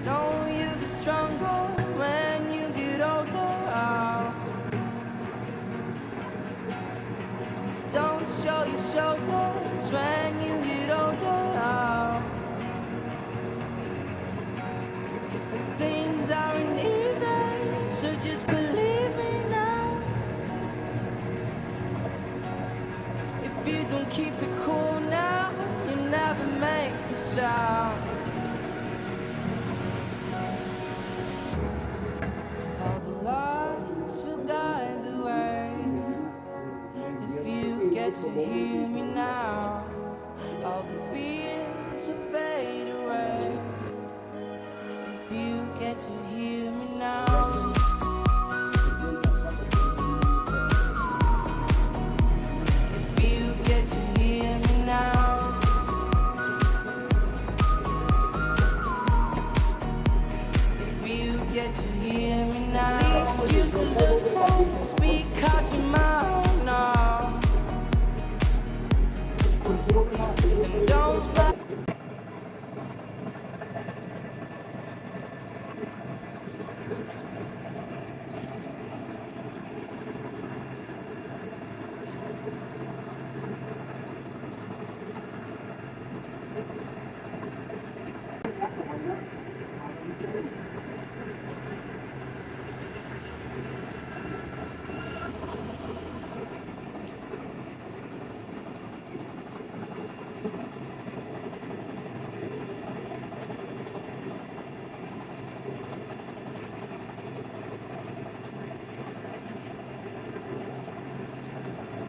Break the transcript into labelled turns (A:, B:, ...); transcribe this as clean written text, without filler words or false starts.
A: Know you get stronger when you get older. Just don't show your shoulders when you get older. Things aren't easy, so just believe me now. If you don't keep it cool now, you'll never make a sound. All the lights will guide the way. If you get to hear me now.